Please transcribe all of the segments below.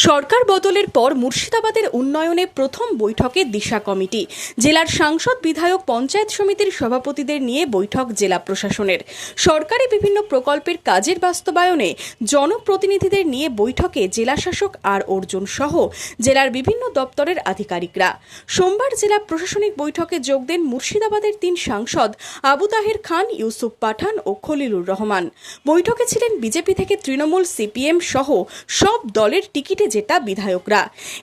সরকার বদলের পর মুর্শিদাবাদের উন্নয়নে প্রথম বৈঠকে দিশা কমিটি। জেলার সাংসদ, বিধায়ক, পঞ্চায়েত সমিতির সভাপতিদের নিয়ে বৈঠক জেলা প্রশাসনের। সরকারি বিভিন্ন প্রকল্পের কাজের বাস্তবায়নে জনপ্রতিনিধিদের নিয়ে বৈঠকে জেলাশাসক আর অর্জুন সহ জেলার বিভিন্ন দপ্তরের আধিকারিকরা। সোমবার জেলা প্রশাসনিক বৈঠকে যোগ দেন মুর্শিদাবাদের 3 সাংসদ আবু তাহের খান, ইউসুফ পাঠান ও খলিলুর রহমান। বৈঠকে ছিলেন বিজেপি থেকে তৃণমূল, সিপিএম সহ সব দলের টিকিটে জেতা বিধায়করা।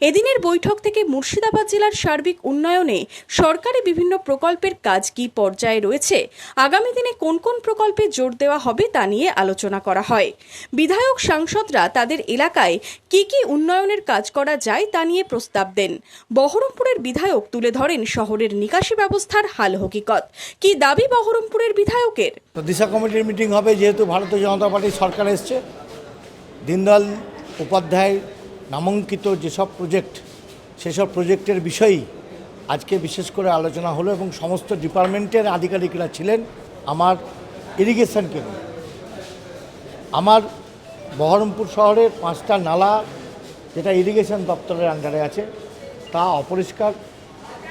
এদিনের বৈঠক থেকে মুর্শিদাবাদ জেলার সার্বিক উন্নয়নে সরকারি বিভিন্ন প্রকল্পের কাজ কি পর্যায়ে রয়েছে, আগামী দিনে কোন কোন প্রকল্পে জোর দেওয়া হবে তা নিয়ে আলোচনা করা হয়। বিধায়ক, সাংসদরা তাদের এলাকায় কি কি উন্নয়নের কাজ করা যায় তা নিয়ে প্রস্তাব দেন। বহরমপুরের বিধায়ক তুলে ধরেন শহরের নিকাশি ব্যবস্থার হাল হকিকত। কি দাবি বহরমপুরের বিধায়কের? দিশা কমিটির মিটিং হবে, যেহেতু ভারতীয় জনতা পার্টির সরকার এসছে। দীনদয়াল উপাধ্যায় নামাঙ্কিত যেসব প্রজেক্ট, সেসব প্রজেক্টের বিষয়েই আজকে বিশেষ করে আলোচনা হলো এবং সমস্ত ডিপার্টমেন্টের আধিকারিকরা ছিলেন। আমার ইরিগেশনকে নিয়ে, আমার বহরমপুর শহরের 5টা নালা যেটা ইরিগেশন দপ্তরের আন্ডারে আছে তা অপরিষ্কার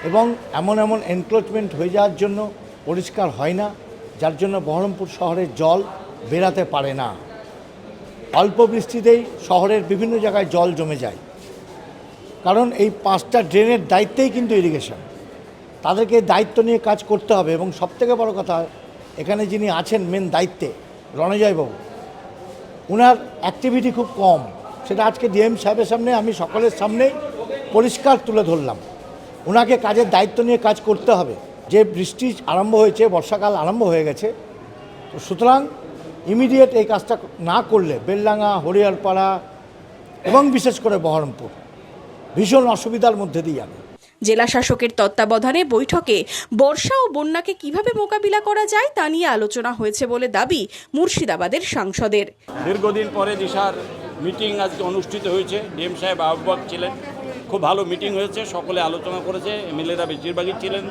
এবং এমন এনক্রোচমেন্ট হয়ে যাওয়ার জন্য পরিষ্কার হয় না, যার জন্য বহরমপুর শহরের জল বেরাতে পারে না। অল্প বৃষ্টিতেই শহরের বিভিন্ন জায়গায় জল জমে যায়, কারণ এই 5টা ড্রেনের দায়িত্বেই কিন্তু ইরিগেশন। তাদেরকে দায়িত্ব নিয়ে কাজ করতে হবে এবং সবথেকে বড় কথা, এখানে যিনি আছেন মেন দায়িত্বে, রণজয়বাবু, ওনার অ্যাক্টিভিটি খুব কম। সেটা আজকে ডিএম সাহেবের সামনে আমি সকলের সামনেই পরিষ্কার তুলে ধরলাম। ওনাকে কাজের দায়িত্ব নিয়ে কাজ করতে হবে। যে বৃষ্টি আরম্ভ হয়েছে, বর্ষাকাল আরম্ভ হয়ে গেছে, তো সুতরাং ইমিডিয়েট এই কাজটা না করলে বেলডাঙ্গা, হরিয়ারপাড়া এবং বিশেষ করে বহরমপুর ভীষণ অসুবিধার মধ্যে দিয়ে যাবে। জেলা শাসকের তত্ত্বাবধানে বৈঠকে বর্ষা ও বন্যাকে কিভাবে মোকাবিলা করা যায় তা নিয়ে আলোচনা হয়েছে বলে দাবি মুর্শিদাবাদের সাংসদের। দীর্ঘদিন পরে দিশার মিটিং আজকে অনুষ্ঠিত হয়েছে। ডিএম সাহেব আহ্বায়ক ছিলেন, খুব ভালো মিটিং হয়েছে, সকলে আলোচনা করেছে। এমএলএরা বেশিরভাগই ছিলেন,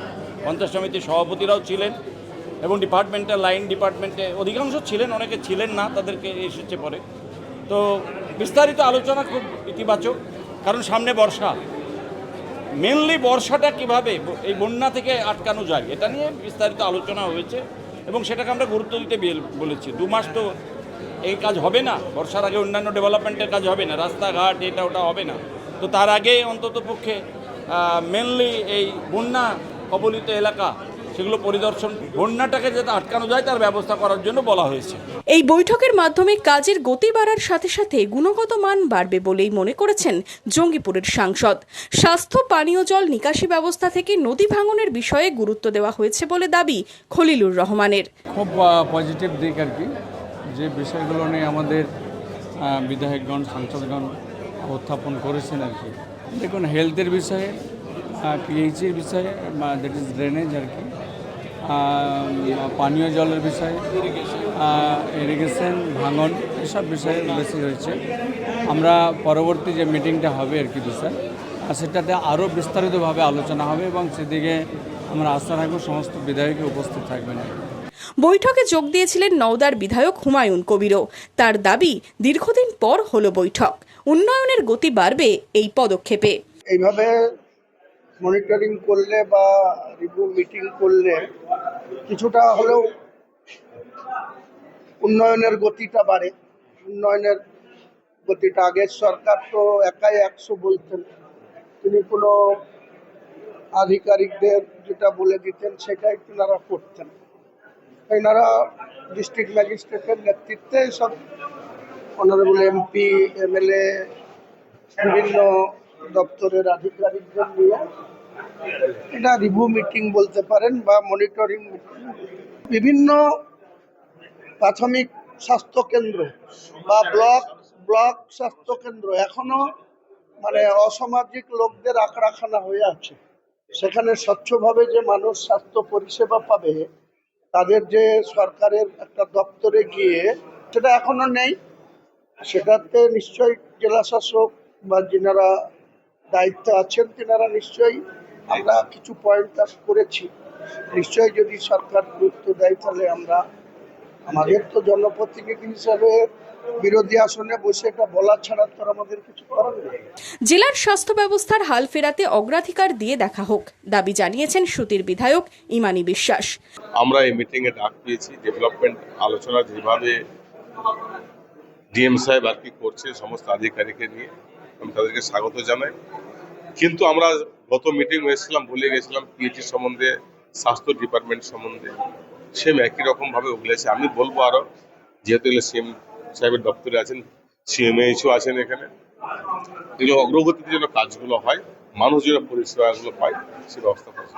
পঞ্চায়েত সমিতির সভাপতিরাও ছিলেন এবং ডিপার্টমেন্টের লাইন ডিপার্টমেন্টে অধিকাংশ ছিলেন, অনেকে ছিলেন না, তাদেরকে এসেছে পরে। তো বিস্তারিত আলোচনা খুব ইতিবাচক, কারণ সামনে বর্ষা, মেনলি বর্ষাটা কিভাবে এই বন্যা থেকে আটকানো যায় এটা নিয়ে বিস্তারিত আলোচনা হয়েছে এবং সেটাকে আমরা গুরুত্ব দিতে বলেছি। 2 মাস তো এই কাজ হবে না, বর্ষার আগে অন্যান্য ডেভেলপমেন্টের কাজ হবে না, রাস্তাঘাট এটা ওটা হবে না। তো তার আগে অন্তত পক্ষে মেনলি এই বন্যা কবলিত এলাকা সেগুলো পরিদর্শন, বন্যাটাকে যাতে আটকানো যায় তার ব্যবস্থা করার জন্য বলা হয়েছে। এই বৈঠকের মাধ্যমে কাজের গতি বাড়ার সাথে সাথে গুণগত মান বাড়বে বলেই মনে করেছেন জঙ্গিপুরের সাংসদ। স্বাস্থ্য, পানীয় জল, নিকাশি ব্যবস্থা থেকে নদী ভাঙনের বিষয়ে গুরুত্ব দেওয়া হয়েছে বলে দাবি খলিলুর রহমানের। খুব পজিটিভ দিক আর কি, যে বিষয়গুলো নিয়ে আমাদের বিধায়কগণ, সাংসদগণ উত্থাপন করেছেন আর কি। দেখুন, হেলথের বিষয়ে, পিএইচের বিষয়ে, দ্যাট ইজ ড্রেনেজ আর কি, পানীয় জলের বিষয়ে, ইরিগেশন, ভাঙন, এসব বিষয়ে বেশি হয়েছে। আমরা পরবর্তী যে মিটিংটা হবে আর কি বিষয়, সেটাতে আরও বিস্তারিতভাবে আলোচনা হবে এবং সেদিকে আমরা আশা রাখবো সমস্ত বিধায়কই উপস্থিত থাকবেন। বৈঠকে যোগ দিয়েছিলেন নওদার বিধায়ক হুমায়ুন কবিরও। তার দাবি, দীর্ঘদিন পর হলো বৈঠক, উন্নয়নের গতি বাড়বে এই পদক্ষেপে। এইভাবে মনিটরিং করলে বা রিভিউ মিটিং করলে কিছুটা হলেও উন্নয়নের গতিটা বাড়ে। উন্নয়নের গতিটা, আগের সরকার তো একাই 100 বলতেন, তিনি কোনো আধিকারিকদের যেটা বলে দিতেন সেটাই তিনারা করতেন। এনারা ডিস্ট্রিক্ট ম্যাজিস্ট্রেটের নেতৃত্বে সব অনারেবল এমপি, এমএলএ, বিভিন্ন দপ্তরের আধিকারিকদের নিয়ে এটা রিভিউ মিটিং বলতে পারেন বা মনিটরিং মিটিং। বিভিন্ন প্রাথমিক স্বাস্থ্যকেন্দ্র বা ব্লক স্বাস্থ্যকেন্দ্র এখনো অসামাজিক লোকদের আখড়াখানা হয়ে আছে। সেখানে স্বচ্ছভাবে যে মানুষ স্বাস্থ্য পরিষেবা পাবে, তাদের যে সরকারের একটা দপ্তরে গিয়ে সেটা এখনো নেই। সেটাতে নিশ্চয়ই জেলা শাসক বা যিনারা দায়িত্ব আছেন তিনারা নিশ্চয়ই, আমরা কিছু পয়েন্ট করেছি, নিশ্চয়ই যদি সরকার গুরুত্ব দেয় তাহলে আমরা, আমাদের তো জনপ্রতিনিধি হিসাবে বিরোধী আসনে বসে এটা বলা ছাড়া তো আর আমাদের কিছু করার নেই। জেলার স্বাস্থ্য ব্যবস্থার হাল ফেরাতে অগ্রাধিকার দিয়ে দেখা হোক দাবি জানিয়েছেন সুতির বিধায়ক ইমানি বিশ্বাস। আমরা এই মিটিংয়ে ডাক পেয়েছি, ডেভেলপমেন্ট আলোচনা যেভাবে ডিএম সাহেব আর কি করছে সমস্ত আধিকারিককে নিয়ে, আমি তাদেরকে স্বাগত জানাই। কিন্তু আমরা গত মিটিং হয়েছিলাম, ভুলে গেছিলাম পিএইচি সম্বন্ধে, স্বাস্থ্য ডিপার্টমেন্ট সম্বন্ধে, সেম একই রকমভাবে উগলেছে। আমি বলবো আরও, যেহেতু এগুলো সিএম সাহেবের দপ্তরে আছেন, সিএমএইচও আছেন এখানে, এগুলো অগ্রগতির জন্য কাজগুলো হয়, মানুষ যেন পরিষেবাগুলো পায় সে ব্যবস্থা করছে।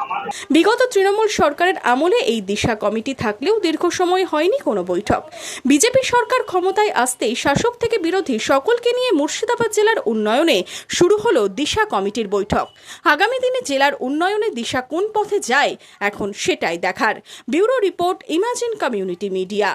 বিগত তৃণমূল সরকারের আমলে এই দিশা কমিটি থাকলেও দীর্ঘ সময় হয়নি কোনো বৈঠক। বিজেপি সরকার ক্ষমতায় আসতেই শাসক থেকে বিরোধী সকলকে নিয়ে মুর্শিদাবাদ জেলার উন্নয়নে শুরু হলো দিশা কমিটির বৈঠক। আগামী দিনে জেলার উন্নয়নে দিশা কোন পথে যায় এখন সেটাই দেখার। Bureau report, imagine community media.